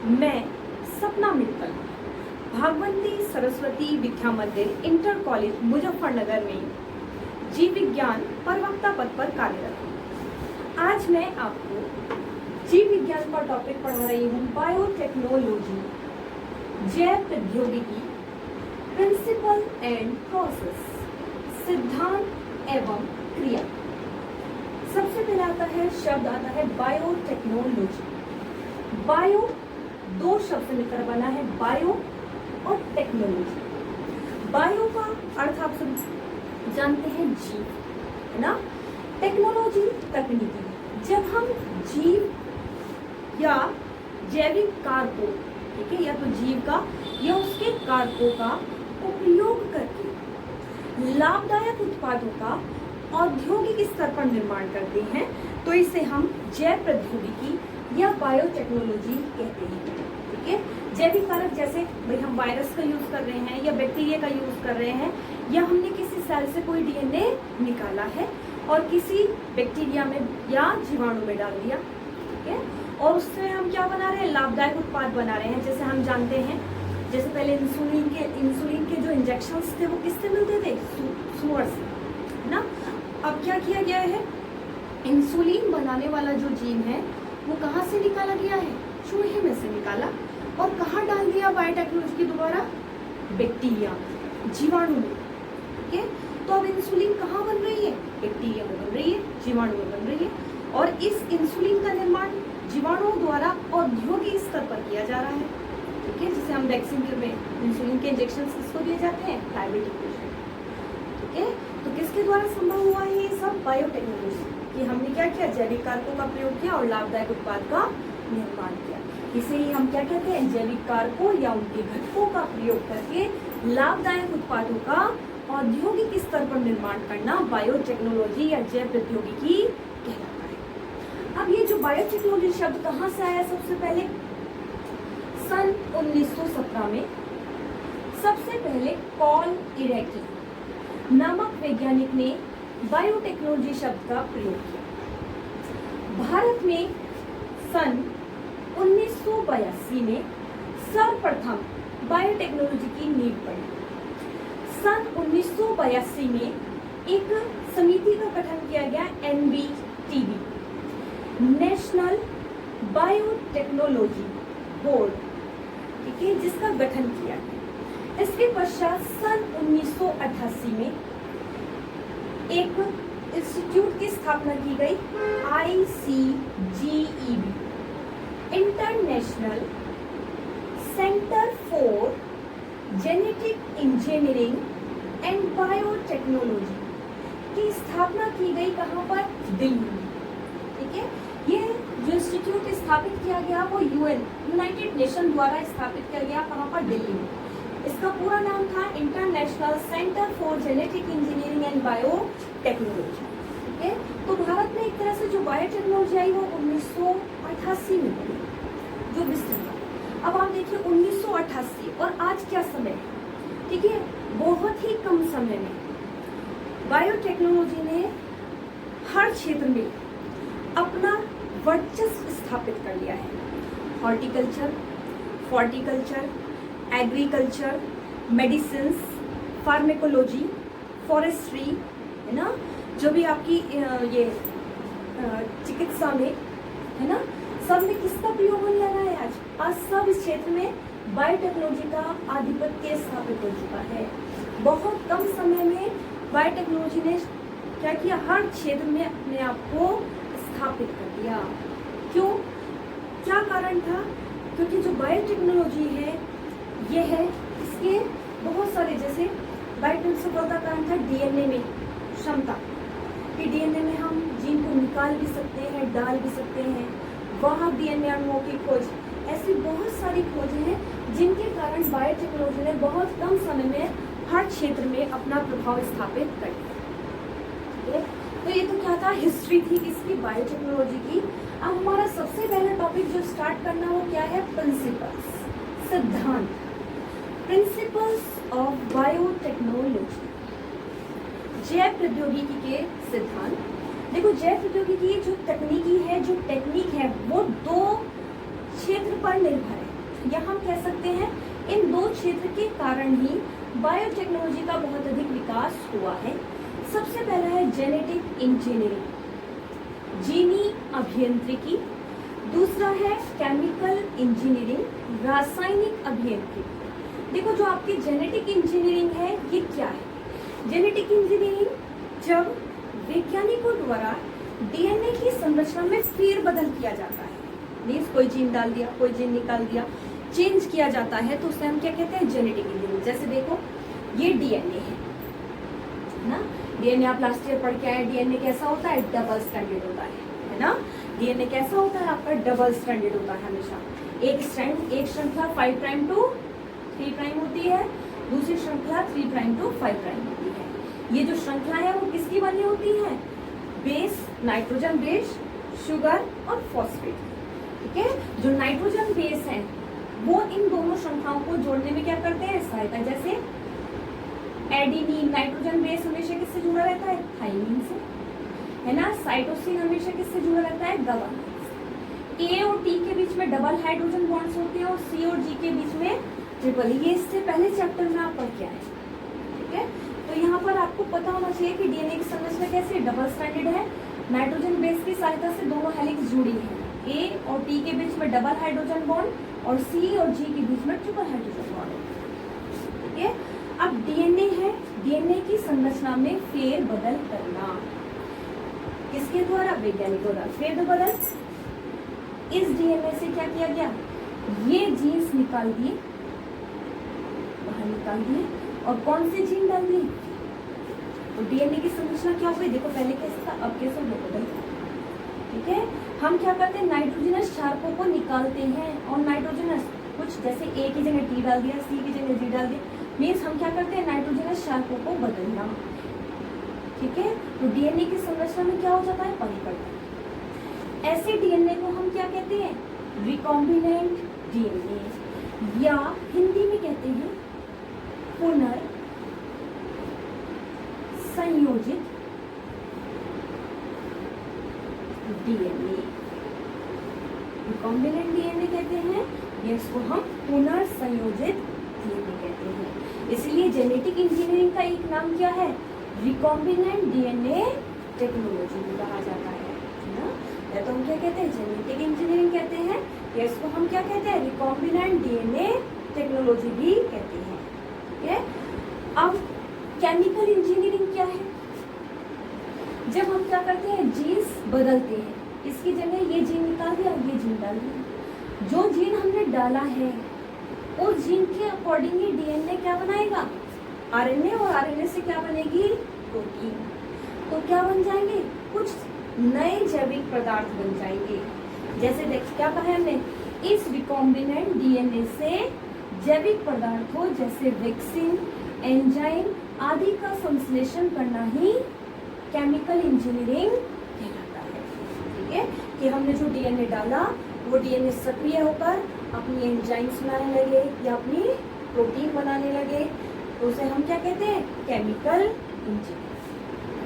मैं सपना मित्तल भागवती सरस्वती विद्या मंदिर इंटर कॉलेज मुजफ्फरनगर में जीव विज्ञान प्रवक्ता पद पर कार्यरत हूँ। आज मैं आपको जीव विज्ञान का टॉपिक पढ़ा रही हूँ, बायोटेक्नोलॉजी, जैव प्रौद्योगिकी, प्रिंसिपल एंड प्रोसेस, सिद्धांत एवं क्रिया। सबसे पहले आता है शब्द आता है बायोटेक्नोलॉजी। बायो दो शब्द से मिलकर बना है, बायो और टेक्नोलॉजी। बायो का अर्थ आप सब जानते हैं जीव, है ना। टेक्नोलॉजी तकनीकी। जब हम जीव या जैविक कारकों, ठीक है, या तो जीव का या उसके कारकों का उपयोग करके लाभदायक उत्पादों का औद्योगिक स्तर पर निर्माण करते हैं, तो इसे हम जैव प्रौद्योगिकी या बायोटेक्नोलॉजी कहते हैं। ठीक है, जैविक कारक जैसे भाई हम वायरस का यूज कर रहे हैं या बैक्टीरिया का यूज कर रहे हैं, या हमने किसी सेल से कोई डीएनए निकाला है और किसी बैक्टीरिया में या जीवाणु में डाल दिया, ठीक है, और उससे हम क्या बना रहे हैं, लाभदायक उत्पाद बना रहे हैं। जैसे हम जानते हैं, जैसे पहले इंसुलिन के जो इंजेक्शंस थे वो किससे मिलते थे, सुअर से ना। अब क्या किया गया है, इंसुलिन बनाने वाला जो जीन है वो कहाँ से निकाला गया है, चूहे में से निकाला, और कहाँ डाल दिया बायोटेक्नोलॉजी के द्वारा, बैक्टीरिया, जीवाणु में। ठीक है, तो अब इंसुलिन कहाँ बन रही है, बैक्टीरिया में बन रही है, जीवाणु में बन रही है, और इस इंसुलिन का निर्माण जीवाणुओं द्वारा औद्योगिक स्तर पर किया जा रहा है। ठीक है, जिसे हम वैक्सीन में इंसुलिन के इंजेक्शन किसको दिए जाते हैं, डायबिटिक पेशेंट। ठीक है, तो किसके द्वारा संभव हुआ है ये सब, बायोटेक्नोलॉजी, कि हमने क्या किया, जैविक कारकों का प्रयोग किया और लाभदायक उत्पाद का निर्माण किया। इसे ही हम क्या कहते हैं, जैविक कारकों या उनके घटकों का प्रयोग करके लाभदायक उत्पादों का औद्योगिक स्तर पर निर्माण करना बायोटेक्नोलॉजी या जैव प्रौद्योगिकी कहलाता है। अब ये जो बायोटेक्नोलॉजी शब्द कहाँ से आया, सबसे पहले सन 1917 में सबसे पहले कॉल इरेकी नामक वैज्ञानिक ने बायोटेक्नोलॉजी शब्द का प्रयोग किया। भारत में सन 1982 में सर्वप्रथम बायोटेक्नोलॉजी की नींव पड़ी। सन 1982 में एक समिति का गठन किया गया, NBTB, नेशनल बायोटेक्नोलॉजी बोर्ड, ठीक है, जिसका गठन किया गया। इसके पश्चात सन 1988 में एक इंस्टीट्यूट की स्थापना की गई, ICGEB, international centre for genetic engineering and biotechnology की स्थापना की गई। कहाँ पर, दिल्ली में। ठीक है, ये जो इंस्टीट्यूट स्थापित किया गया वो यूनाइटेड नेशन द्वारा स्थापित किया गया, कहाँ पर, दिल्ली में। इसका पूरा नाम था international centre for genetic engineering and biotechnology. ठीक है, तो भारत में एक तरह से जो बायोटेक्नोलॉजी आई वो 1988 में बनी, जो विस्तृत। अब आप देखिए 1988 और आज क्या समय है, ठीक है, बहुत ही कम समय में बायोटेक्नोलॉजी ने हर क्षेत्र में अपना वर्चस्व स्थापित कर लिया है। हॉर्टिकल्चर, फॉर्टिकल्चर, एग्रीकल्चर, मेडिसिन्स, फार्मेकोलॉजी, फॉरेस्ट्री, है ना, जो भी आपकी ये चिकित्सा में, है ना, सब में किसका प्रयोग होने लगा है आज सब इस क्षेत्र में बायोटेक्नोलॉजी का आधिपत्य स्थापित हो चुका है। बहुत कम समय में बायोटेक्नोलॉजी ने क्या किया, हर क्षेत्र में अपने आप को स्थापित कर दिया। क्यों, क्या कारण था, क्योंकि जो बायोटेक्नोलॉजी है ये है, इसके बहुत सारे, जैसे बायोटेक्नोलॉजी से बड़ा कारण था डीएनए में क्षमता, कि डीएनए में हम जीन को निकाल भी सकते हैं, डाल भी सकते हैं, वाहक डीएनए अणुओं की खोज, ऐसी बहुत सारी खोजें हैं जिनके कारण बायोटेक्नोलॉजी ने बहुत कम समय में हर क्षेत्र में अपना प्रभाव स्थापित कर दिया। तो ये तो क्या था, हिस्ट्री थी इसकी, बायोटेक्नोलॉजी की। अब हमारा सबसे पहला टॉपिक जो स्टार्ट करना वो क्या है, प्रिंसिपल्स, सिद्धांत, प्रिंसिपल्स ऑफ बायोटेक्नोलॉजी, जैव प्रौद्योगिकी के सिद्धांत। देखो, जैव प्रौद्योगिकी जो तकनीकी है, जो टेक्निक है, वो दो क्षेत्र पर निर्भर है। या हम कह सकते हैं इन दो क्षेत्र के कारण ही बायोटेक्नोलॉजी का बहुत अधिक विकास हुआ है। सबसे पहला है जेनेटिक इंजीनियरिंग, जीनी अभियांत्रिकी। दूसरा है केमिकल इंजीनियरिंग, रासायनिक अभियांत्रिकी। देखो जो आपकी जेनेटिक इंजीनियरिंग है ये क्या है? जेनेटिक इंजीनियरिंग जब वैज्ञानिकों द्वारा डीएनए की संरचना में फेरबदल किया जाता है, मीन्स कोई जीन डाल दिया, कोई जीन निकाल दिया, चेंज किया जाता है, तो उसे हम क्या कहते हैं? Genetic engineering. जैसे देखो ये डीएनए है ना, डीएनए आप लास्ट ईयर पढ़ के आए। डीएनए कैसा होता है? डबल स्ट्रैंडेड होता है ना। डीएनए कैसा होता है आपका? डबल स्ट्रैंडेड होता है हमेशा। एक श्रृंखला 5 प्राइम टू 3 प्राइम होती है, दूसरी श्रृंखला 3 प्राइम टू 5 प्राइम होती है। ये जो श्रृंखला है वो किसकी बनी होती है? बेस, नाइट्रोजन बेस, शुगर और फॉस्फेट। ठीक है, जो नाइट्रोजन बेस है वो इन दोनों श्रृंखलाओं को जोड़ने में क्या करते हैं? सहायता। जैसे एडेनिन, नाइट्रोजन बेस हमेशा किससे जुड़ा रहता है? थाइमिन से, है ना। साइटोसिन हमेशा किससे जुड़ा रहता है? गावानाइन से। ए और टी के बीच में डबल हाइड्रोजन बॉन्ड्स होते हैं और सी और जी के बीच में ट्रिपल। ये इससे पहले चैप्टर में आप पढ़ के आए। ठीक है, तो यहाँ पर आपको पता होना चाहिए कि डीएनए की संरचना कैसे? डबल स्ट्रैंडेड है, नाइट्रोजन बेस की सहायता से दोनों हेलिक्स जुड़ी है। ए और टी के बीच में डबल हाइड्रोजन बॉन्ड और सी और जी के बीच में ट्रिपल हाइड्रोजन बॉन्ड। ठीक है, अब डीएनए है, डीएनए की संरचना में फेरबदल करना किसके द्वारा? वैज्ञानिकों द्वारा। फेरबदल, इस डीएनए से क्या किया गया? ये जीन्स निकाल दिए, बाहर निकाल दिए, और कौन से जीन डाल दिए? तो डीएनए की संरचना क्या हो गई? देखो पहले कैसे था, अब कैसे बदल। ठीक है, हम क्या करते हैं? नाइट्रोजनस क्षारकों को निकालते हैं और नाइट्रोजनस कुछ जैसे ए की जगह टी डाल दिया, सी की जगह जी डाल दिया, मीन्स हम क्या करते हैं? नाइट्रोजनस क्षारकों को बदलना। ठीक है, तो डीएनए की संरचना में क्या हो जाता है? परिवर्तन। ऐसे डीएनए को हम क्या कहते हैं? रिकॉम्बिनेंट डीएनए, या हिंदी में कहते हैं पुनर्संयोजित डीएनए। रिकॉम्बिनेंट डीएनए कहते हैं, या इसको हम पुनर्संयोजित डीएनए कहते हैं। इसलिए जेनेटिक इंजीनियरिंग का एक नाम क्या है? रिकॉम्बिनेंट डीएनए टेक्नोलॉजी भी कहा जाता है ना। या तो हम क्या कहते हैं? जेनेटिक इंजीनियरिंग कहते हैं, या इसको हम क्या कहते हैं? रिकॉम्बिनेंट डीएनए टेक्नोलॉजी भी कहते हैं। ठीक है, अब केमिकल इंजीनियरिंग क्या है? जब हम क्या करते हैं? जीन्स बदलते हैं, इसकी जगह ये जीन निकाल दिया, ये जीन डाल दिया। जो जीन हमने डाला है उस जीन के अकॉर्डिंग ही डीएनए क्या बनाएगा? आरएनए, और आरएनए से क्या बनेगी? प्रोटीन। तो क्या बन जाएंगे? कुछ नए जैविक पदार्थ बन जाएंगे। जैसे देख क्या कहा है हमने? इस रिकॉम्बिनेंट डीएनए से जैविक पदार्थों जैसे वैक्सीन, एंजाइम आदि का संश्लेषण करना ही केमिकल इंजीनियरिंग कहलाता है। ठीक है, कि हमने जो डीएनए डाला वो डीएनए सक्रिय होकर अपनी एंजाइम्स बनाने लगे या अपनी प्रोटीन बनाने लगे, तो उसे हम क्या कहते हैं? Chemical engineering.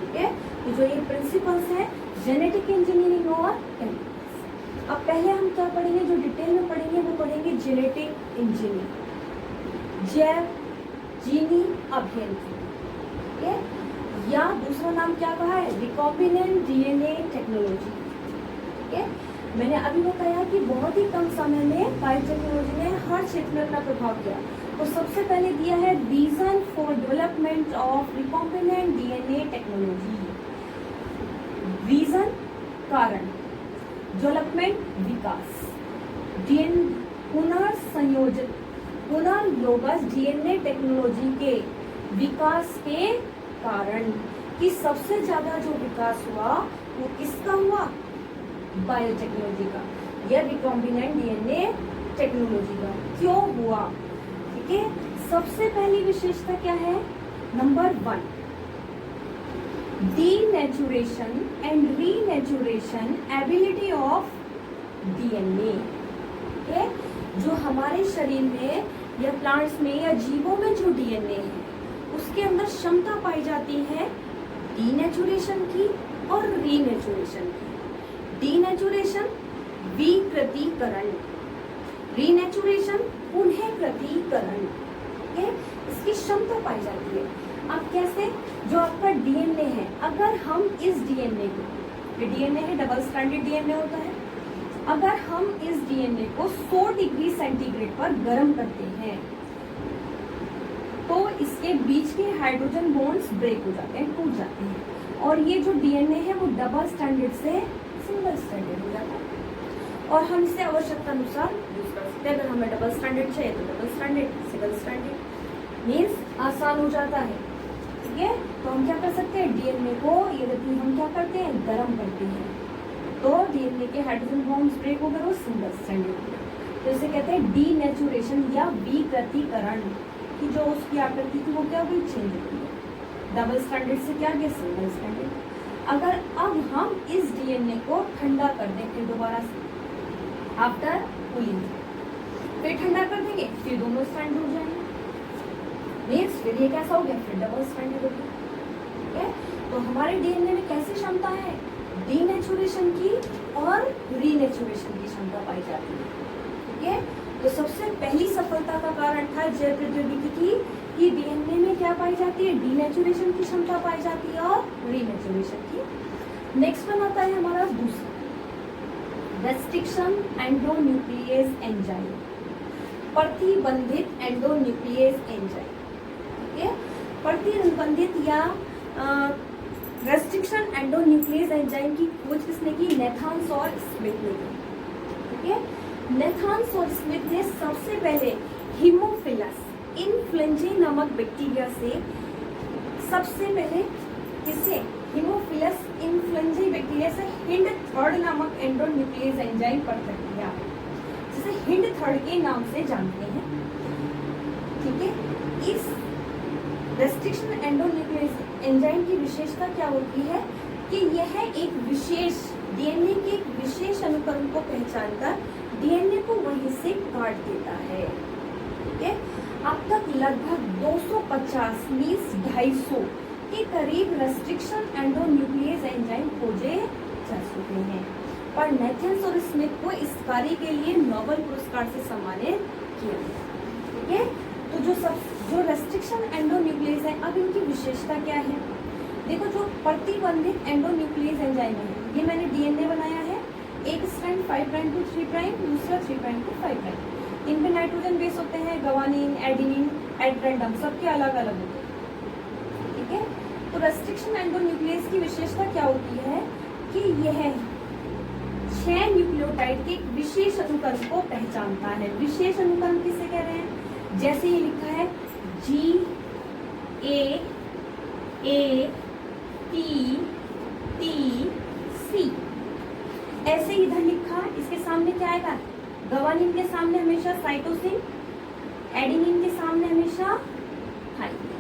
ठीक है, तो जो ये प्रिंसिपल्स है जेनेटिक इंजीनियरिंग और केमिकल्स। अब पहले हम क्या पढ़ेंगे? जो डिटेल में पढ़ेंगे वो पढ़ेंगे जेनेटिक इंजीनियरिंग, जैव जीनी अभियांत्रिकी। ठीक है, या दूसरा नाम क्या कहा है? Recombinant DNA technology. ठीक है, मैंने अभी बताया कि बहुत ही कम समय में बायोटेक्नोलॉजी ने हर क्षेत्र में अपना प्रभाव किया। तो सबसे पहले दिया है reason for development of recombinant DNA technology. Reason कारण, डेवलपमेंट विकास, पुनर्संयोजित पुनर्योगस डीएनए टेक्नोलॉजी के विकास के कारण कि सबसे ज्यादा जो विकास हुआ वो किसका हुआ? बायोटेक्नोलॉजी का या रिकॉम्बिनेंट डीएनए टेक्नोलॉजी का। क्यों हुआ? ठीक है, सबसे पहली विशेषता क्या है? Number 1, denaturation and renaturation ability of DNA. ठीक है, जो हमारे शरीर में या प्लांट्स में या जीवों में जो डीएनए है उसके अंदर क्षमता पाई जाती है डीनेचुरेशन की और रीनेचुरेशन की। डीनेचुरेशन विकृतीकरण, रीनेचुरेशन पुनः प्रतिकरण, इसकी क्षमता पाई जाती है। अब कैसे, जो आपका डीएनए है, अगर हम इस डीएनए को, ये डीएनए है, डबल स्ट्रैंडेड डीएनए होता है, अगर हम इस डीएनए को 100 डिग्री सेंटीग्रेड पर गर्म करते हैं तो इसके बीच के हाइड्रोजन बॉन्ड्स ब्रेक हो जाते हैं, टूट जाते हैं, और ये जो डीएनए है वो डबल स्ट्रैंडेड से सिंगल स्ट्रैंडेड हो जाता है, और हम इसे आवश्यकता अनुसार यूज कर सकते हैं। अगर हमें डबल स्ट्रैंडेड चाहिए तो double stranded, single stranded, means आसान हो जाता है। ठीक है, तो हम क्या कर सकते हैं, डीएनए को यदि हम क्या करते हैं, गर्म करते हैं, तो डीएनए के हाइड्रोजन बॉन्ड्स ब्रेक हो गए, वो सिंगल स्ट्रैंडेड हो गए, तो इसे कहते हैं डीनेचुरेशन या विकृतीकरण, कि जो उसकी आकृति थी वो क्या हुई, चेंज हो गई, डबल स्ट्रैंडेड से क्या गया, सिंगल स्ट्रैंडेड। अगर अब हम इस डीएनए को ठंडा कर दें फिर दोबारा से, आफ्टर कूलिंग, फिर ठंडा कर देंगे, फिर दोनों स्ट्रैंड हो जाएंगे, मीन्स फिर ये कैसा हो गया, फिर डबल स्ट्रैंडेड हो गया। ठीक है, तो हमारे डीएनए में कैसी क्षमता है, डीनेचुरेशन की और रीनेचुरेशन की क्षमता पाई जाती है। ठीक है, तो सबसे पहली सफलता का कारण था जैव प्रौद्योगिकी की, कि डीएनए में क्या पाई जाती है, डीनेचुरेशन की क्षमता पाई जाती है और रीनेचुरेशन की। नेक्स्ट वन आता है हमारा दूसरा, रेस्ट्रिक्शन एंडोन्यूक्लियेज एंजाइम, प्रतिबंधित एंडोन्यूक्लियेज एंजाइम। ठीक है, प्रतिबंधित या रेस्ट्रिक्शन एंडोन्यूक्लियेज एंजाइम की खोज किसने की, नेथान्स और स्मिथ ने की। ठीक है, नेथान्स और स्मिथ ने सबसे पहले हीमोफिलस इन्फ्लुएंजाe नामक बैक्टीरिया से, सबसे पहले किसे, हीमोफिलस इन्फ्लुएंजाe बैक्टीरिया से हिंड-थर्ड नामक एंडोन्यूक्लियेज एंजाइम पृथक किया, जिसे हिंड-थर्ड के नाम से जानते हैं। ठीक है, इस रेस्ट्रिक्शन एंडोन्यूक्लियेज एंजाइम की विशेषता क्या होती है कि यह एक विशेष डीएनए के एक विशेष अनुक्रम को पहचानकर डीएनए को वहीं से काट देता है। ठीक है, अब तक लगभग 250 मीन्स 250 के करीब रेस्ट्रिक्शन एंडोन्यूक्लियेज एंजाइम खोजे जा चुके हैं, पर नेथान्स और स्मिथ को इस कार्य के लिए नोबेल पुरस्कार से सम्मानित किया गया। ठीक है, तो जो रेस्ट्रिक्शन एंडोन्यूक्लियेज है, अब इनकी विशेषता क्या है, देखो, जो प्रतिबंधित एंडोन्यूक्लियेज एंजाइम है, ये मैंने डीएनए बनाया है, एक स्ट्रैंड 5 प्राइम टू 3 प्राइम, दूसरा 3 प्राइम टू 5 प्राइम, इनमें नाइट्रोजन बेस होते हैं, गवानीन, एडेनिन, एट रैंडम, सबके अलग अलग होते हैं। ठीक है, तो रेस्ट्रिक्शन एंडोन्यूक्लियेज की विशेषता क्या होती है कि यह 6 न्यूक्लियोटाइड के एक विशेष अनुक्रम को पहचानता है। विशेष अनुक्रम किसे कह रहे हैं, जैसे ये लिखा है GAA TTC, ऐसे इधर लिखा, इसके सामने क्या आएगा, गवानीन के सामने हमेशा साइटोसिन, एडेनिन के सामने हमेशा थाइमिन,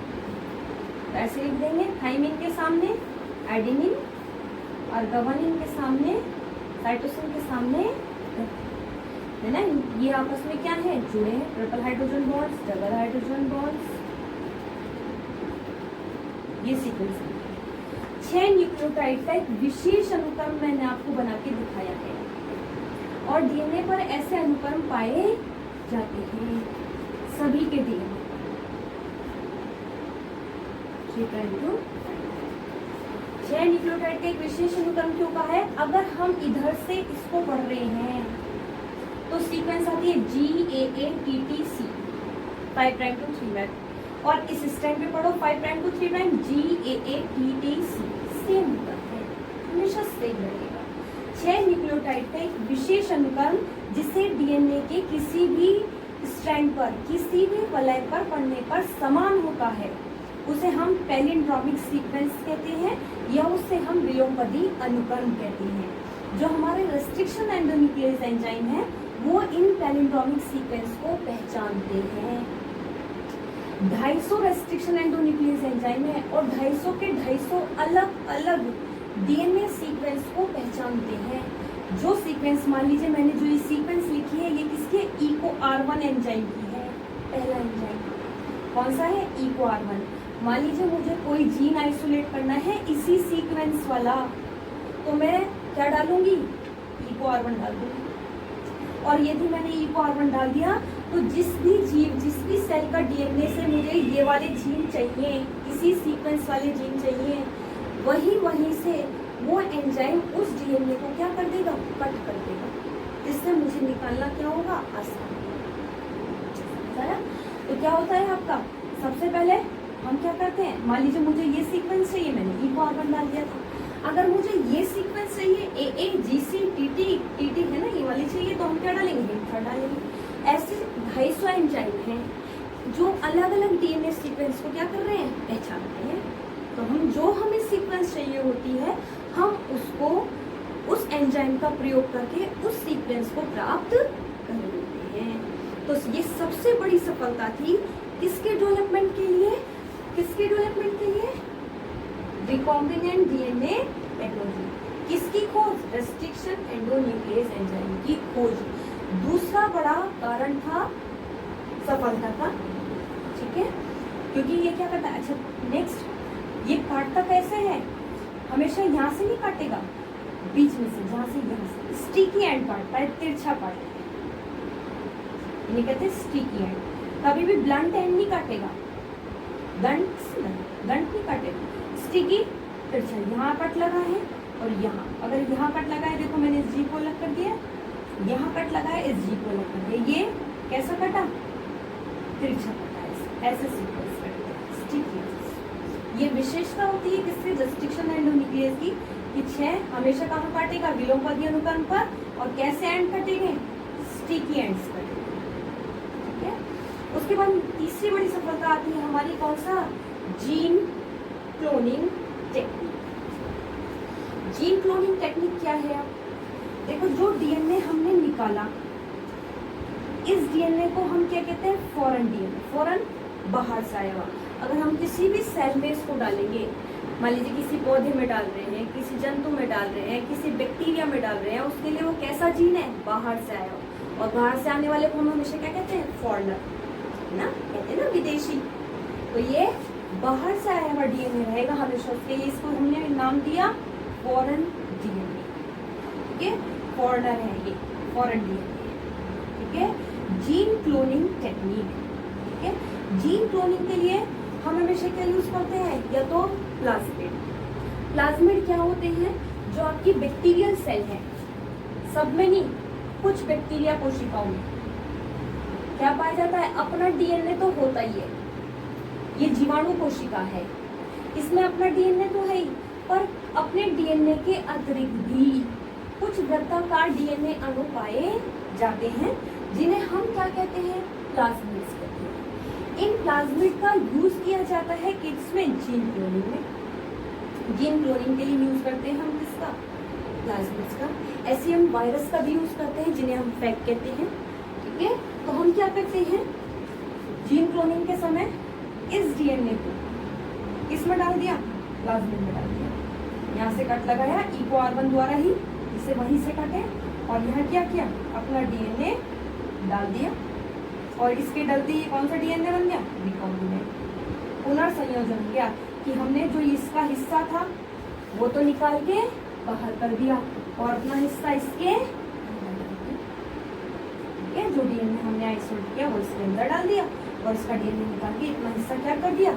ऐसे लिख देंगे, थाइमिन के सामने एडेनिन और गवानीन के सामने साइटोसिन के सामने, है ना, ये आपस में क्या है, जुड़े हैं, triple hydrogen bonds, double hydrogen bonds, ये सीक्वेंस है। 6 न्यूक्लियोटाइड का एक विशेष अनुक्रम मैंने आपको बना के दिखाया है, और डीएनए पर ऐसे अनुक्रम पाए जाते हैं, सभी के डीएनए। 6 न्यूक्लियोटाइड का एक विशेष अनुक्रम क्यों कहा है, अगर हम इधर से इसको पढ़ रहे हैं तो सीक्वेंस आती है GAATTC 5 प्राइम टू 3 प्राइम, और इस स्टैंड पे पढ़ो 5 prime to 3 prime GAATTC, same होता है, हमेशा सेम रहेगा। 6 न्यूक्लियोटाइड का एक विशेष अनुक्रम जिसे डीएनए के किसी भी स्ट्रैंड पर, किसी भी वलय पर पढ़ने पर समान होता है, उसे हम पैलिंड्रोमिक सीक्वेंस कहते हैं, या उसे हम विलोमपदी अनुक्रम कहते हैं। जो हमारे रेस्ट्रिक्शन एंडोन्यूक्लियेज एंजाइम है वो इन पैलिंड्रोमिक सीक्वेंस को पहचानते हैं। 250 रेस्ट्रिक्शन एंडोन्यूक्लियेज एंजाइम है और 250 के 250 अलग अलग डीएनए सीक्वेंस को पहचानते हैं। जो सीक्वेंस, मान लीजिए मैंने जो ये सीक्वेंस लिखी है, ये किसके, EcoR1 एंजाइम की है, पहला एंजाइम कौन सा है, EcoR1। मान लीजिए मुझे कोई जीन आइसोलेट करना है इसी सीक्वेंस वाला, तो मैं क्या डालूंगी, EcoR1 डाल दूंगी। और यदि मैंने ई कार्बन डाल दिया तो जिस भी जीव, जिस भी सेल का डीएनए से मुझे ये वाले जीन चाहिए, इसी सीक्वेंस वाले जीन चाहिए, वहीं से वो एंजाइम उस डीएनए को क्या कर देगा, कट कर देगा, जिससे मुझे निकालना क्या होगा, आसान। तो क्या होता है आपका, सबसे पहले हम क्या करते हैं, मान लीजिए मुझे ये सीक्वेंस चाहिए, मैंने ई कार्बन डाल दिया था। अगर मुझे ये सीक्वेंस चाहिए AAGC TT है ना, ये वाली चाहिए, तो हम क्या डालेंगे, हेक्सा डालेंगे। ऐसे 250 एंजाइम हैं जो अलग अलग डीएनए सीक्वेंस को क्या कर रहे हैं, पहचान रहे हैं। तो हम जो हमें सीक्वेंस चाहिए होती है, हम उसको उस एंजाइम का प्रयोग करके उस सीक्वेंस को प्राप्त कर लेते हैं। तो ये सबसे बड़ी सफलता थी किसके डेवलपमेंट के लिए, किसके डेवलपमेंट के लिए, रिकॉम्बिनेंट डीएनए टेक्नोलॉजी। किसकी खोज, रेस्ट्रिक्शन एंडोन्यूक्लियस एंजाइम की खोज दूसरा बड़ा कारण था सफलता का। ठीक है, क्योंकि ये क्या करता है, अच्छा नेक्स्ट, ये काटता कैसे है, हमेशा यहाँ से नहीं काटेगा, बीच में से, जहाँ से यहाँ से स्टिकी एंड काटता है, तिरछा काटता है, इन्हें कहते हैं स्टिकी एंड। कभी भी ब्लंट एंड नहीं काटेगा, ब्लंट नहीं काटेगा, स्टिकी तिरछा। यहाँ कट लगा है और यहाँ, अगर यहाँ कट लगा है, देखो मैंने इस जी को अलग कर दिया, यहाँ कट लगा है, इस जी को अलग कर दिया, ये कैसा कटा, तिरछा कटा है, ऐसे सीक्वेंस कट गया, स्टिकी। ये विशेषता होती है किससे, रेस्ट्रिक्शन एंडोन्यूक्लियस की, कि 6 हमेशा कहाँ काटेगा, विलोमपदी अनुक्रम पर, और कैसे एंड कटेंगे, स्टिकी एंड्स कटेंगे। ठीक है, उसके बाद तीसरी बड़ी सफलता आती है हमारी, कौन सा, gene cloning technique. Gene cloning technique क्या है, आप देखो, जो डीएनए हमने निकाला, इस डीएनए को हम क्या कहते हैं, फॉरेन डीएनए, फॉरेन बाहर से आया हुआ। अगर हम किसी भी सेल में इसको डालेंगे, मान लीजिए किसी पौधे में डाल रहे हैं, किसी जंतु में डाल रहे हैं, किसी बैक्टीरिया में डाल रहे हैं, उसके लिए वो कैसा जीन है, बाहर से आया हुआ। और बाहर से आने वाले को हम हमेशा क्या कहते हैं, फॉरेनर ना, कहते हैं ना, विदेशी। तो ये बाहर से आया हुआ डीएनए रहेगा हमेशा, उसके लिए इसको हमने नाम दिया फॉरेन डीएनए। ठीक है, फॉरेनर है ये, फॉरेन डीएनए। ठीक है, जीन क्लोनिंग टेक्निक। ठीक है, जीन क्लोनिंग के लिए हम हमेशा क्या यूज करते हैं, या तो प्लाज्मिड। प्लाज्मिड क्या होते हैं, जो आपकी बैक्टीरियल सेल है, सब में नहीं, कुछ बैक्टीरिया कोशिकाओं में क्या पाया जाता है, अपना डीएनए तो होता ही है, ये जीवाणु कोशिका है, इसमें अपना डीएनए तो है ही, पर अपने डीएनए के अतिरिक्त भी कुछ वृत्ताकार डीएनए अणु पाए जाते हैं, जिन्हें हम क्या कहते हैं, प्लाज्मिड्स कहते हैं। इन प्लाज्मिड का यूज किया जाता है किसमें, जीन क्लोनिंग में। जीन क्लोनिंग के लिए यूज करते हैं हम किसका, प्लाज्मिड्स का। ऐसे हम वायरस का भी यूज करते हैं, जिन्हें हम फैक कहते हैं। ठीक है, तो हम क्या करते हैं, जीन क्लोनिंग के समय इस डीएनए को किसमें डाल दिया, प्लाज्मिड में डाल दिया, यहाँ से कट लगाया ई कार्बन द्वारा ही, इसे वहीं से काटे, और यहाँ क्या किया, अपना डीएनए डाल दिया, और इसके डलते ही कौन सा डीएनए बन गया, रिकॉम्बिनेंट। पुनर्संयोजन किया कि हमने जो इसका हिस्सा था वो तो निकाल के बाहर कर दिया, और अपना हिस्सा इसके, जो डीएनए हमने आइसोलेट किया वो इसके अंदर डाल दिया, और इसका डीएनए निकाल के इतना हिस्सा क्या कर दिया,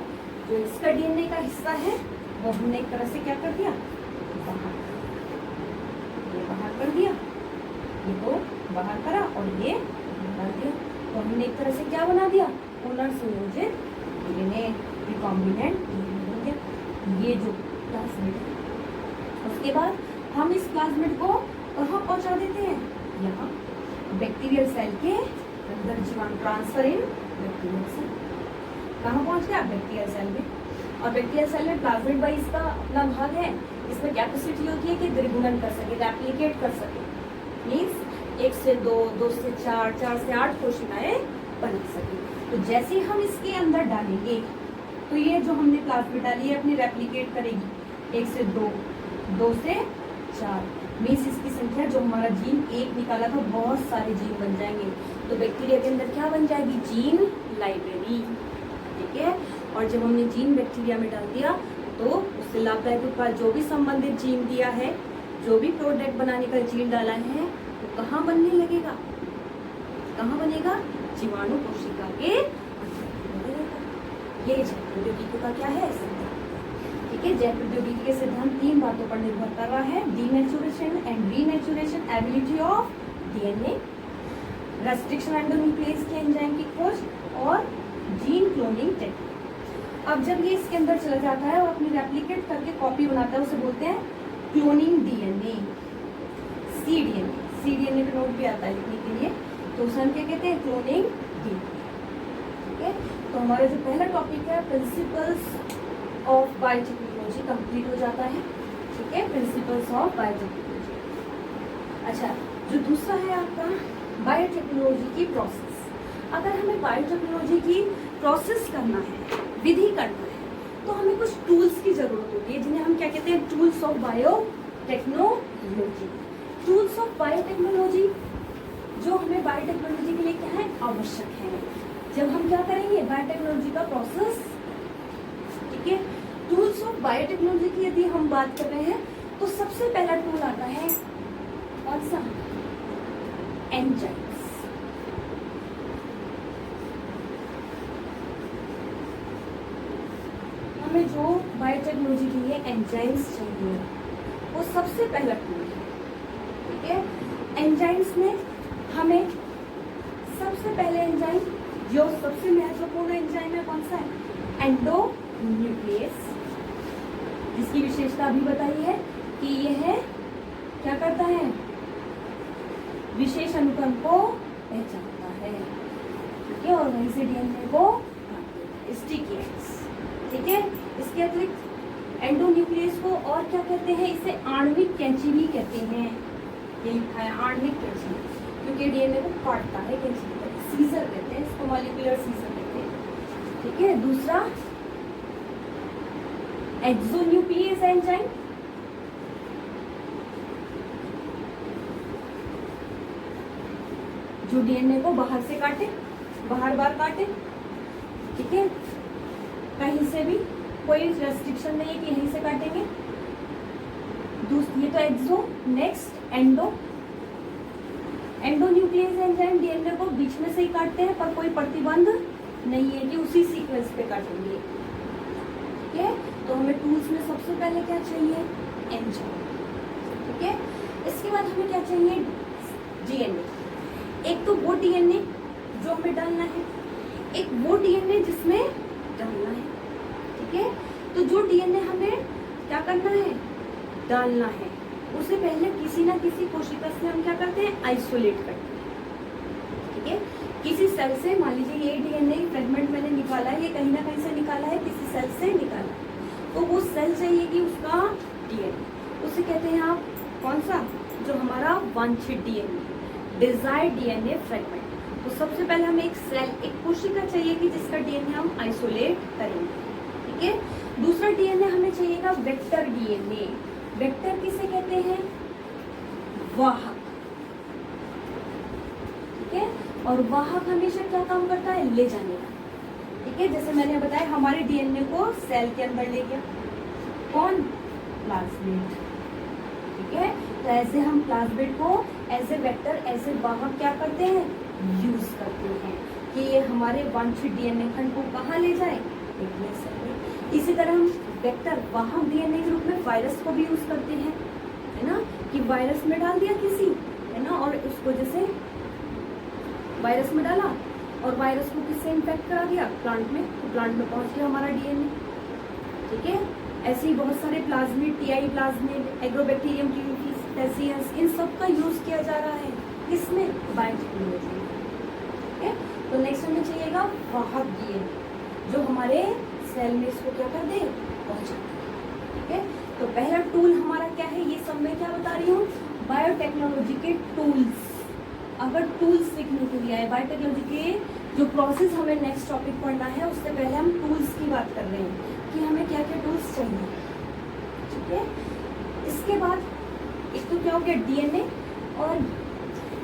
जो इसका डीएनए का हिस्सा है वो हमने एक तरह से क्या कर दिया, बाहर, ये बाहर कर दिया, ये तो बाहर करा और ये डाल दिया, तो हमने एक तरह से क्या बना दिया, पुनर्संयोजित डीएनए, रिकॉम्बिनेंट डीएनए बन गया, ये जो प्लाज्मिड है। उसके बाद हम इस प्लाज्मिड को कहाँ पहुंचा देते हैं, यहाँ बैक्टीरियल सेल के अंदर, जीवाणु ट्रांसफर इन बैक्टीरियल सेल, कहाँ पहुंच गया, बैक्टीरियल सेल में। और बैक्टीरियल सेल में प्लाज्मिड भाई इसका अपना भाग है, इसमें कैपेसिटी होती है कि द्विगुणन कर सके, रेप्लिकेट कर सके, मीन्स 1 से 2, 2 से 4, 4 से 8 कोशिकाएं बना सके। तो जैसे हम इसके अंदर डालेंगे तो ये जो हमने प्लाज्मिड डाली है अपनी रेप्लिकेट करेगी, 1 से 2, 2 से 4, मीन्स इसकी संख्या, जो हमारा जीन 1 निकाला था, बहुत सारे जीन बन जाएंगे। तो बैक्टीरिया के अंदर क्या बन जाएगी, जीन लाइब्रेरी। ठीक है, और जब हमने जीन बैक्टीरिया में डाल दिया तो उससे लाभदायक उत्पाद, जो भी संबंधित जीन दिया है, जो भी प्रोडक्ट बनाने का जीन डाला है, वो कहाँ बनने लगेगा, कहाँ बनेगा? जीवाणु कोशिका के अंदर बनेगा। ये जैव प्रौद्योगिकी का क्या है? सिद्धांत। ठीक है, जैव प्रौद्योगिकी के सिद्धांत 3 बातों पर निर्भर कर रहा है: denaturation and renaturation, ability of DNA, restriction endonuclease के एंजाइम की खोज और जीन क्लोनिंग टेक्निक। अब जब ये इसके अंदर चला जाता है और अपनी रेप्लिकेट करके कॉपी बनाता है, उसे बोलते हैं क्लोनिंग डीएनए, सीडीएनए का नोट भी आता है लिखने के लिए, तो उसे हम क्या कहते हैं? Cloning DNA. ठीक है, तो हमारा जो पहला टॉपिक है प्रिंसिपल्स ऑफ बायोटेक्नोलॉजी कंप्लीट हो जाता है। ठीक है, प्रिंसिपल्स ऑफ बायोटेक्नोलॉजी। अच्छा, जो दूसरा है आपका बायोटेक्नोलॉजी की प्रोसेस। अगर हमें बायोटेक्नोलॉजी की प्रोसेस करना है, विधि करना है, तो हमें कुछ टूल्स की जरूरत होती है, जिन्हें हम क्या कहते हैं? Tools of biotechnology. Tools of biotechnology जो हमें बायोटेक्नोलॉजी के लिए क्या है? आवश्यक है। जब हम क्या करेंगे? बायोटेक्नोलॉजी का प्रोसेस। ठीक है, टूल्स ऑफ बायोटेक्नोलॉजी की यदि हम बात कर रहे हैं तो सबसे पहला टूल आता है कौन सा? एंजाइम्स। हमें जो बायोटेक्नोलॉजी के लिए एंजाइम्स चाहिए वो सबसे पहला टूल है। ठीक है, एंजाइम्स में हमें सबसे पहले एंजाइम जो सबसे महत्वपूर्ण एंजाइम है कौन सा है? एंडोन्यूक्लियस, जिसकी विशेषता अभी बताई है कि यह क्या करता है? विशेष अनुक्रम को पहचानता है। ठीक है, और वहीं से डीएनए को स्टिकी एंड्स। ठीक है, इसके अतिरिक्त एंडोन्यूक्लियस को और क्या कहते हैं? इसे आणविक कैंची भी कहते हैं। ये लिखा है आणविक कैंची, क्योंकि डीएनए को काटता है कैंची की तरह। सीजर कहते हैं इसको, मॉलिक्यूलर सीजर कहते हैं। ठीक है, दूसरा एक्सोन्यूक्लियस एंजाइम, जो डीएनए को बाहर से काटे, बार काटे। ठीक है, कहीं से भी कोई रेस्ट्रिक्शन नहीं है कि यहीं से काटेंगे। ये तो एक्सो। नेक्स्ट एंडोन्यूक्लियस एंजाइम डीएनए को बीच में से ही काटते हैं, पर कोई प्रतिबंध नहीं है कि उसी सीक्वेंस पे काटेंगे। ठीक है, तो हमें टूल्स में सबसे पहले क्या चाहिए? एंजाइम। ठीक है, इसके बाद हमें क्या चाहिए? डीएनए। एक तो वो डीएनए जो हमें डालना है, एक वो डीएनए जिसमें डालना है। ठीक है, तो जो डीएनए हमें क्या करना है? डालना है, उसे पहले किसी ना किसी कोशिका से हम क्या करते हैं? आइसोलेट करते हैं। ठीक है, किसी सेल से, मान लीजिए ये डीएनए फ्रेगमेंट मैंने निकाला है, ये कहीं ना कहीं से निकाला है, किसी सेल से निकाला है, तो वो सेल चाहिए कि उसका डीएनए, उसे कहते हैं आप कौन सा? जो हमारा वांछित डीएनए, डिजायर्ड डीएनए फ्रेगमेंट। तो सबसे पहले हमें एक सेल, एक कोशिका चाहिए कि जिसका डीएनए हम आइसोलेट करेंगे। ठीक है, दूसरा डीएनए हमें चाहिएगा वेक्टर डीएनए। वेक्टर किसे कहते हैं? वाहक। ठीक है, और वाहक हमेशा क्या काम करता है? ले जाने का। ठीक है, जैसे मैंने बताया हमारे डीएनए को सेल के अंदर ले गया कौन? प्लाज्मिड। ठीक है, तो ऐसे हम प्लाज्मिड को ऐसे वेक्टर, ऐसे वाहक क्या करते हैं? यूज करते हैं कि ये हमारे वांछित डीएनए खंड को कहाँ ले जाए? इसी तरह हम वेक्टर, वाहक डीएनए के रूप में वायरस को भी यूज करते हैं, है ना, कि वायरस में डाल दिया किसी, है ना, और उसको जैसे वायरस में डाला और वायरस को किससे इन्फेक्ट करा दिया? प्लांट में, तो प्लांट में पहुंच गया हमारा डीएनए। ठीक है, ऐसे ही बहुत सारे प्लाज्मिड, टीआई प्लाज्मिड, एग्रोबैक्टीरियम टेसियस, इन सब का यूज किया जा रहा है किसमें? बायोटेक्नोलॉजी में। ठीक है, तो नेक्स्ट हमें चाहिएगा वाहक डीएनए, जो हमारे सेल में इसको क्या कर दे? पहुंचा दे। ठीक है, तो पहला टूल हमारा क्या है? ये सब मैं क्या बता रही हूँ? बायोटेक्नोलॉजी के टूल्स। अगर टूल्स सीखने के लिए आए, बायोटेक्नोलॉजी के जो प्रोसेस हमें नेक्स्ट टॉपिक पढ़ना है, उससे पहले हम टूल्स की बात कर रहे हैं कि हमें क्या क्या टूल्स चाहिए। ठीक है, इसके बाद एक तो क्या हो गया? डीएनए, और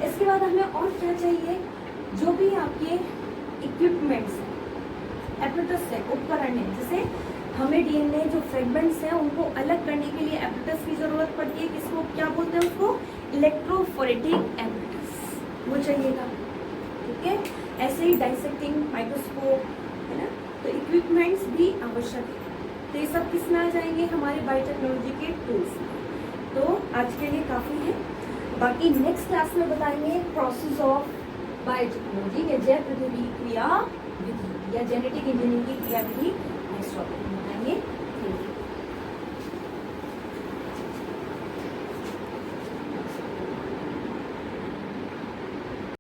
इसके बाद हमें और क्या चाहिए? जो भी आपके इक्विपमेंट्स हैं, एपरेटस है, उपकरण है, जैसे हमें डीएनए जो फ्रेगमेंट्स हैं उनको अलग करने के लिए एपरेटस की जरूरत पड़ती है। किसको क्या बोलते हैं? उसको इलेक्ट्रोफोरेटिक एपरेटस, वो चाहिएगा। ठीक है। ऐसे ही डाइसेक्टिंग माइक्रोस्कोप है ना, तो इक्विपमेंट्स भी आवश्यक है। तो ये सब किस में आ जाएंगे, हमारे बायोटेक्नोलॉजी के टूल्स में। तो आज के लिए काफ़ी है, बाकी नेक्स्ट क्लास में बताएंगे प्रोसेस ऑफ बायोटेक्नोलॉजी या जैव प्रौद्योगिकी क्रिया विधि या जेनेटिक इंजीनियरिंग की क्रिया विधि नेक्स्ट टॉपिक में बताएंगे।